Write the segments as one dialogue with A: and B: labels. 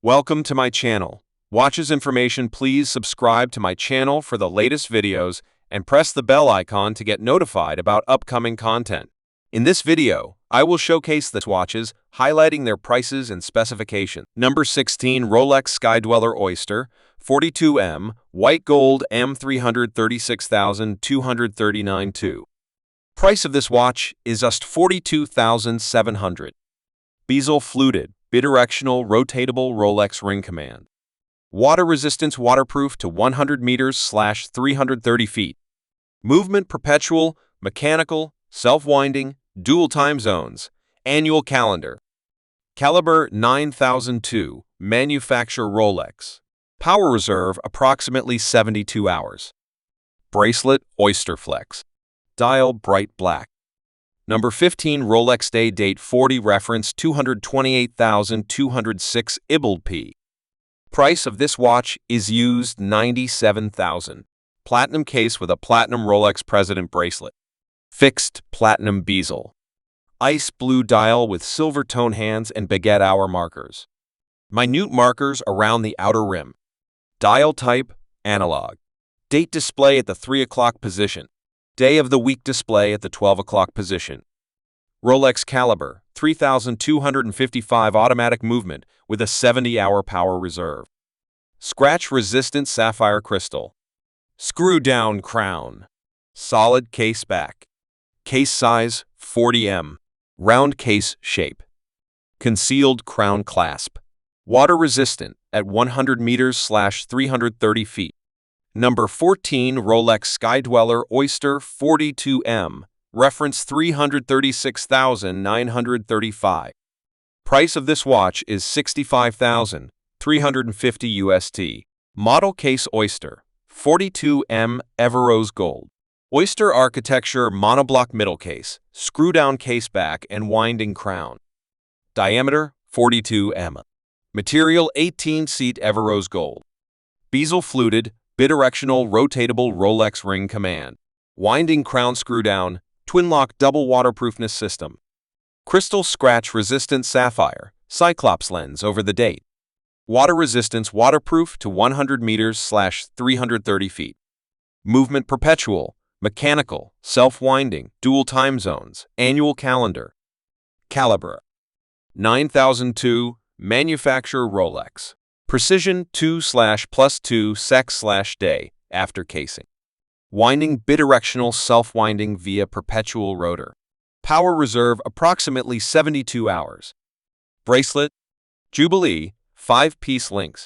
A: Welcome to my channel. Watches information, please subscribe to my channel for the latest videos and press the bell icon to get notified about upcoming content. In this video, I will showcase the watches, highlighting their prices and specifications. Number 16 Rolex Skydweller Oyster 42M White Gold M336,239 Price of this watch is just $42,700. Bezel fluted, bidirectional rotatable Rolex ring command. Water resistance waterproof to 100 meters/330 feet. Movement perpetual, mechanical, self-winding, dual time zones. Annual calendar. Caliber 9002, manufacturer Rolex. Power reserve approximately 72 hours. Bracelet Oyster Flex. Dial bright black. Number 15 Rolex Day Date 40 Reference 228,206 IBLP. Price of this watch is used $97,000. Platinum case with a platinum Rolex President bracelet. Fixed platinum bezel. Ice blue dial with silver tone hands and baguette hour markers. Minute markers around the outer rim. Dial type analog. Date display at the 3 o'clock position. Day of the week display at the 12 o'clock position. Rolex caliber, 3,255 automatic movement with a 70-hour power reserve. Scratch-resistant sapphire crystal. Screw-down crown. Solid case back. Case size, 40mm. Round case shape. Concealed crown clasp. Water resistant at 100 meters/330 feet. Number 14 Rolex Skydweller Oyster 42M, reference 336,935. Price of this watch is $65,350 USD. Model case Oyster 42M Everose Gold. Oyster architecture monoblock middle case, screw-down case back and winding crown. Diameter 42mm. Material 18-seat Everose Gold. Bezel fluted, bidirectional rotatable Rolex ring command. Winding crown screw-down, twin-lock double waterproofness system. Crystal scratch-resistant sapphire, cyclops lens over the date. Water resistance waterproof to 100 meters/330 feet. Movement perpetual, mechanical, self-winding, dual time zones, annual calendar. Caliber 9002, manufacturer Rolex. Precision 2/+2 sec/day after casing. Winding bidirectional self-winding via perpetual rotor. Power reserve approximately 72 hours. Bracelet Jubilee 5-piece links.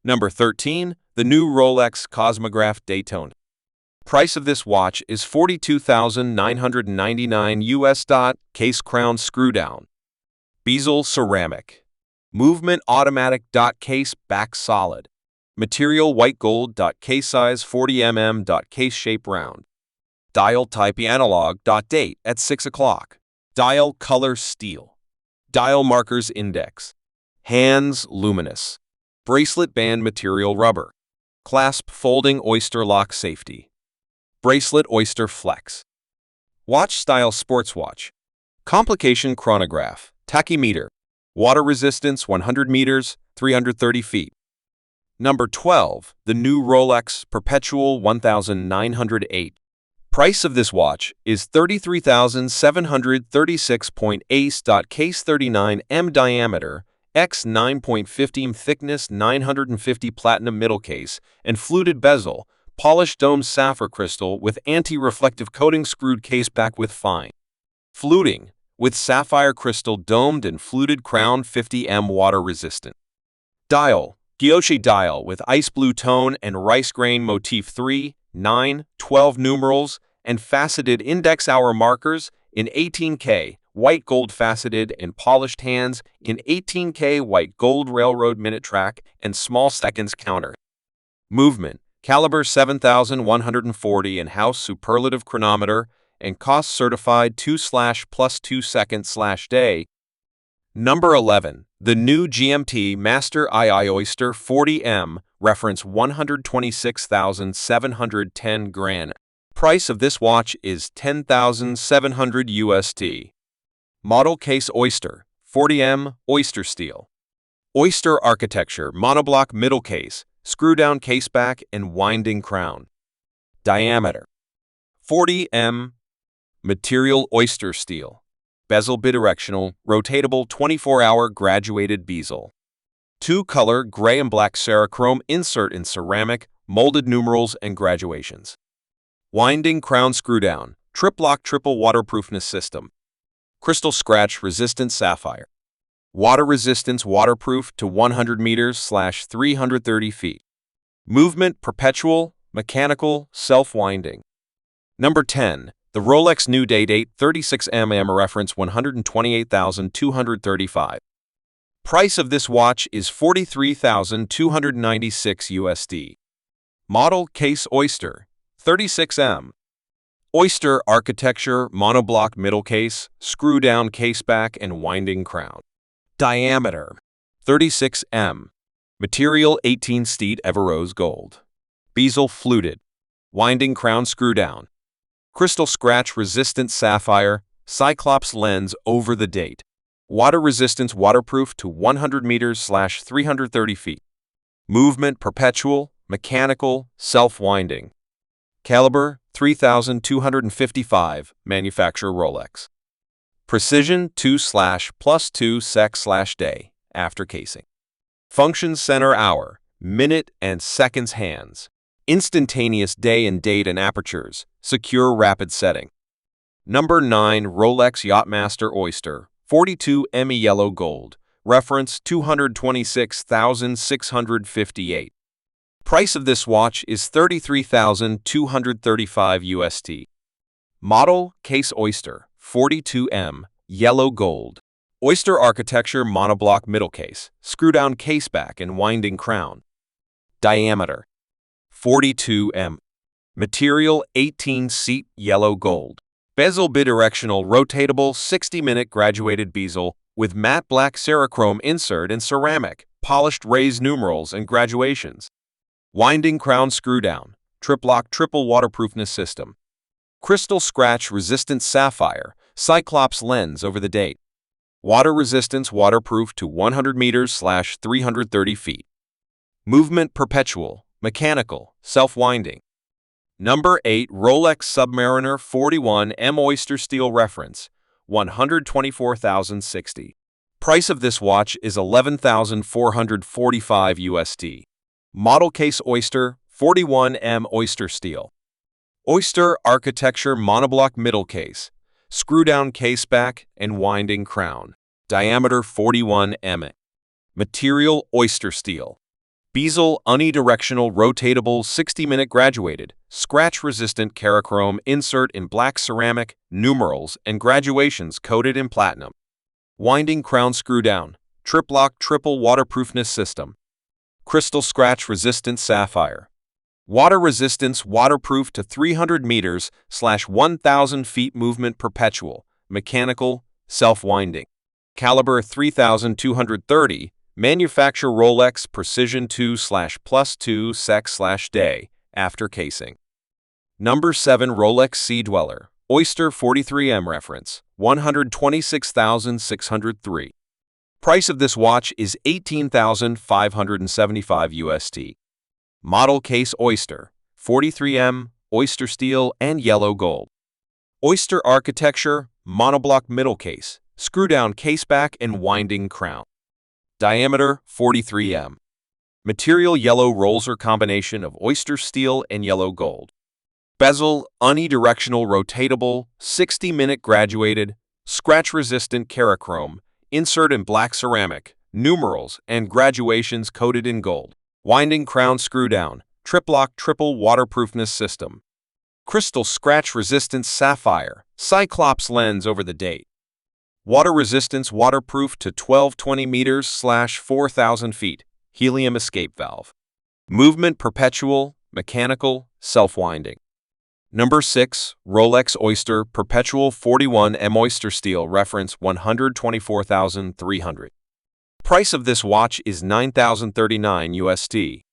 A: Number 13 The new Rolex Cosmograph Daytona. Price of this watch is $42,999 USD. Case crown screw down. Bezel ceramic. Movement automatic. Case back solid. Material white gold. Case size 40mm. Case shape round. Dial type analog. Date at 6 o'clock. Dial color steel. Dial markers index. Hands luminous. Bracelet band material rubber. Clasp folding oyster lock safety. Bracelet Oyster Flex. Watch style sports watch. Complication chronograph. Tachymeter. Water resistance 100 meters, 330 feet. Number 12, the new Rolex Perpetual 1908. Price of this watch is $33,736.8. Case 39mm diameter, x 9.15 thickness, 950 platinum middle case, and fluted bezel, polished domed sapphire crystal with anti-reflective coating, screwed case back with fine fluting. With sapphire crystal domed and fluted crown, 50mm water resistant. Dial, Gyoshi dial with ice blue tone and rice grain motif 3, 9, 12 numerals, and faceted index hour markers in 18K, white gold faceted and polished hands in 18K, white gold railroad minute track and small seconds counter. Movement, caliber 7140 and house superlative chronometer, and cost certified 2/+2 seconds/day. Number 11. The new GMT Master II Oyster 40M, reference 126,710 Grand. Price of this watch is $10,700 USD. Model case Oyster 40M oyster steel. Oyster architecture, monoblock middle case, screw-down case back, and winding crown. Diameter 40 m. Material oyster steel. Bezel bidirectional, rotatable 24-hour graduated bezel. Two-color gray and black Cerachrome insert in ceramic, molded numerals and graduations. Winding crown screw-down, trip-lock triple waterproofness system. Crystal scratch resistant sapphire. Water resistance waterproof to 100 meters/330 feet. Movement perpetual, mechanical, self-winding. Number 10. The Rolex New Date 36 mm reference 128,235. Price of this watch is $43,296 USD. Model case oyster, 36M. Oyster architecture, monoblock middle case, screw-down case back and winding crown. Diameter 36 m. Material 18 steet Everose gold. Bezel fluted. Winding crown screw down. Crystal scratch resistant sapphire, Cyclops lens over the date. Water resistance waterproof to 100 meters/330 feet. Movement perpetual, mechanical, self-winding. Caliber 3255, manufacturer Rolex. Precision 2/+2 sec/day, after casing. Functions center hour, minute and seconds hands. Instantaneous day and date and apertures, secure rapid setting. Number 9 Rolex Yacht-Master Oyster, 42 ME yellow gold, reference 226,658. Price of this watch is $33,235 USD. Model case oyster, 42M, yellow gold. Oyster architecture monoblock middle case, screw-down case back and winding crown. Diameter 42 m. Material 18 seat yellow gold. Bezel bidirectional rotatable 60-minute graduated bezel with matte black Cerachrome insert and ceramic, polished raised numerals and graduations. Winding crown screw down, trip-lock triple waterproofness system. Crystal scratch resistant sapphire, Cyclops lens over the date. Water resistance waterproof to 100 meters/330 feet. Movement perpetual, mechanical, self-winding. Number 8 Rolex Submariner 41M oyster steel reference, 124,060. Price of this watch is $11,445 USD. Model case oyster, 41M oyster steel. Oyster architecture monoblock middle case, screw-down case back and winding crown. Diameter 41 mm. Material oyster steel. Bezel unidirectional rotatable 60-minute graduated, scratch-resistant Cerachrome insert in black ceramic, numerals, and graduations coated in platinum. Winding crown screw-down, trip-lock triple waterproofness system. Crystal scratch-resistant sapphire. Water resistance waterproof to 300 meters/1,000 feet movement perpetual, mechanical, self-winding. Caliber 3230, manufacturer Rolex Precision 2/+2 sec/day, after casing. Number 7 Rolex Sea Dweller, Oyster 43M reference, 126,603. Price of this watch is $18,575 USD. Model case oyster, 43M, oyster steel and yellow gold. Oyster architecture, monoblock middle case, screw-down case back and winding crown. Diameter 43 m. Material yellow roller combination of oyster steel and yellow gold. Bezel unidirectional rotatable, 60-minute graduated, scratch-resistant Cerachrome, insert in black ceramic, numerals, and graduations coated in gold. Winding crown screw-down, trip-lock triple waterproofness system. Crystal scratch-resistant sapphire, Cyclops lens over the date. Water resistance waterproof to 1220 meters/4,000 feet, helium escape valve. Movement perpetual, mechanical, self-winding. Number 6 Rolex Oyster Perpetual 41M oyster steel reference 124,300. Price of this watch is $9,039 USD.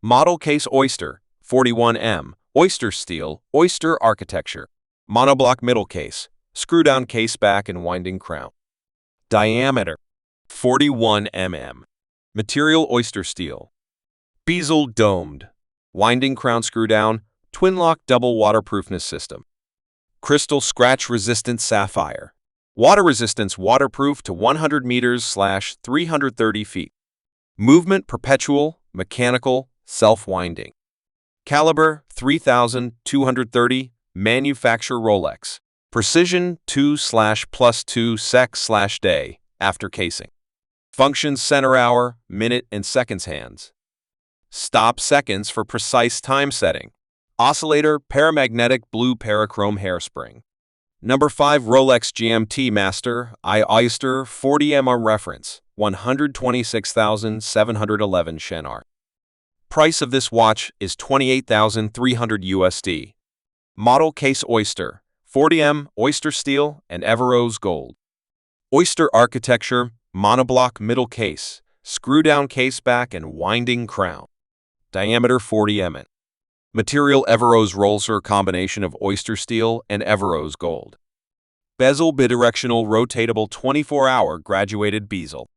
A: Model case oyster, 41M, oyster steel, oyster architecture. Monoblock middle case, screw-down case back and winding crown. Diameter, 41 mm. Material oyster steel. Bezel domed. Winding crown screw down. Twin lock double waterproofness system. Crystal scratch resistant sapphire. Water resistance waterproof to 100 meters/330 feet. Movement perpetual, mechanical, self-winding. Caliber 3230, manufacture Rolex. Precision 2/+2 sec/day, after casing. Functions center hour, minute, and seconds hands. Stop seconds for precise time setting. Oscillator paramagnetic blue parachrome hairspring. Number 5 Rolex GMT Master Oyster 40mm reference 126,711 Shenar. Price of this watch is $28,300 USD. Model case oyster 40M oyster steel and Everose gold. Oyster architecture monoblock middle case, screw down case back and winding crown. Diameter 40 mm. Material Everose Rolex combination of oyster steel and Everose gold. Bezel bidirectional rotatable 24-hour graduated bezel.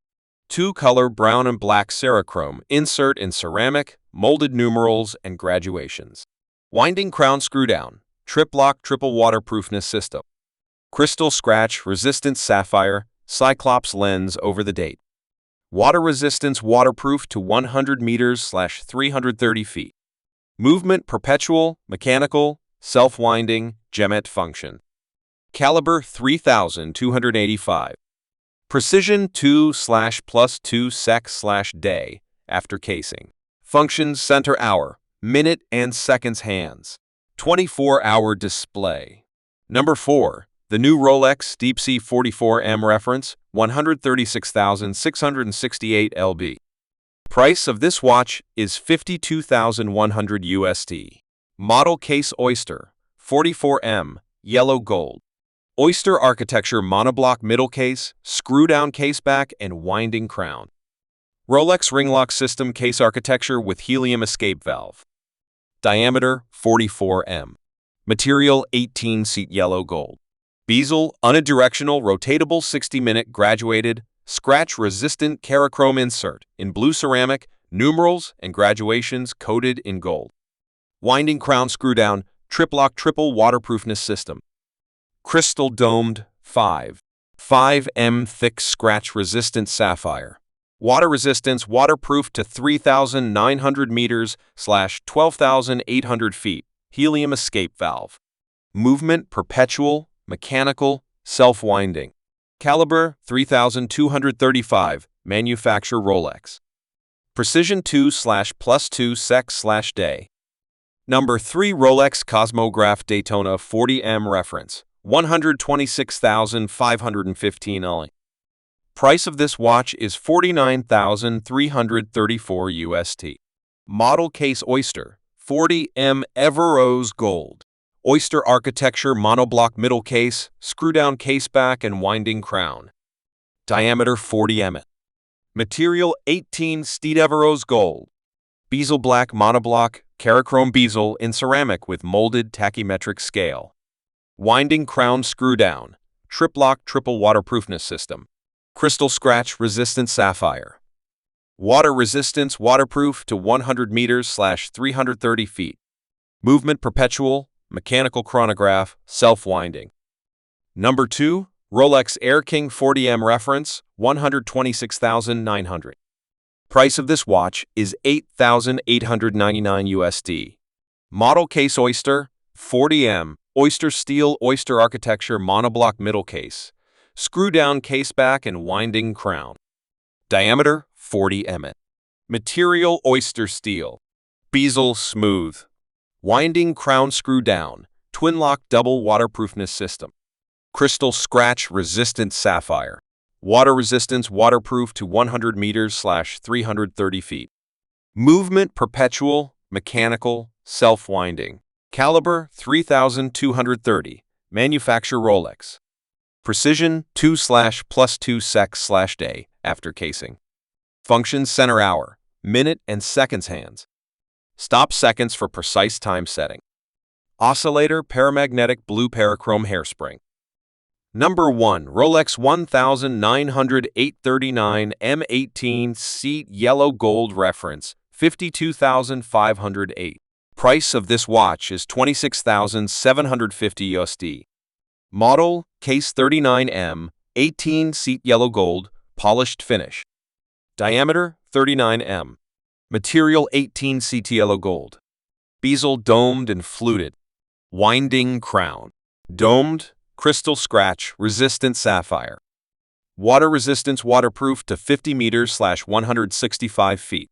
A: Two-color brown and black Cerachrome insert in ceramic, molded numerals and graduations. Winding crown screw down, trip-lock triple waterproofness system. Crystal scratch resistant sapphire, cyclops lens over the date. Water resistance waterproof to 100 meters/330 feet. Movement perpetual, mechanical, self-winding, gemet function. Caliber 3285. Precision 2/+2 sec/day, after casing. Functions center hour, minute and seconds hands. 24-hour display. Number 4. The new Rolex Deep Sea 44M reference, 136,668 lb. Price of this watch is $52,100 USD. Model case oyster, 44M, yellow gold. Oyster architecture monoblock middle case, screw-down case back, and winding crown. Rolex ring lock system case architecture with helium escape valve. Diameter 44 m. Material 18-seat yellow gold. Bezel unidirectional rotatable 60-minute graduated scratch-resistant Cerachrome insert in blue ceramic, numerals and graduations coated in gold. Winding crown screw-down, trip-lock triple waterproofness system. Crystal domed 5M thick scratch-resistant sapphire. Water resistance waterproof to 3,900 meters/12,800 feet. Helium escape valve. Movement perpetual, mechanical, self-winding. Caliber 3235, manufacture Rolex. Precision 2/+2 sec/day. Number 3 Rolex Cosmograph Daytona 40M reference, 126,515 LE. Price of this watch is $49,334 USD. Model case oyster, 40M Everose gold. Oyster architecture monoblock middle case, screw-down case back and winding crown. Diameter 40 mm. Material 18 Steed Everose gold. Bezel black monoblock, Cerachrome bezel in ceramic with molded tachymetric scale. Winding crown screw-down, trip-lock triple waterproofness system. Crystal scratch resistant sapphire. Water resistance waterproof to 100 meters/330 feet. Movement perpetual, mechanical chronograph, self-winding. Number 2, Rolex Air King 40M reference, 126,900. Price of this watch is $8,899 USD. Model case oyster, 40M, oyster steel oyster architecture monoblock middle case, screw-down case back and winding crown. Diameter 40 mm. Material oyster steel. Bezel smooth. Winding crown screw down, twin lock double waterproofness system. Crystal scratch resistant sapphire. Water resistance waterproof to 100 meters/330 feet. Movement perpetual, mechanical, self-winding. Caliber 3230, manufacture Rolex. Precision 2/+2 sec/day, after casing. Functions center hour, minute and seconds hands. Stop seconds for precise time setting. Oscillator paramagnetic blue parachrome hairspring. Number 1. Rolex 1908-39 M18 seat yellow gold reference 52,508. Price of this watch is 26,750 USD. Model case 39M 18 seat yellow gold polished finish. Diameter 39 mm. Material 18 seat yellow gold. Bezel domed and fluted. Winding crown. Domed crystal scratch resistant sapphire. Water resistance waterproof to 50 meters/165 feet.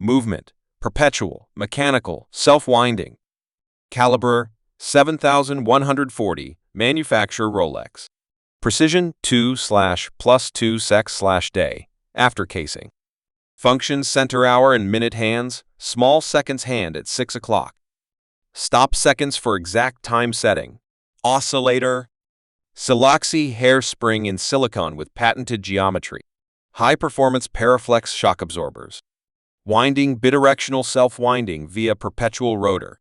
A: Movement perpetual, mechanical, self-winding. Caliber 7140, manufacturer Rolex. Precision 2/+2 sec/day, after casing. Functions center hour and minute hands, small seconds hand at 6 o'clock. Stop seconds for exact time setting. Oscillator. Siloxy hairspring in silicone with patented geometry. High-performance Paraflex shock absorbers. Winding bidirectional self-winding via perpetual rotor.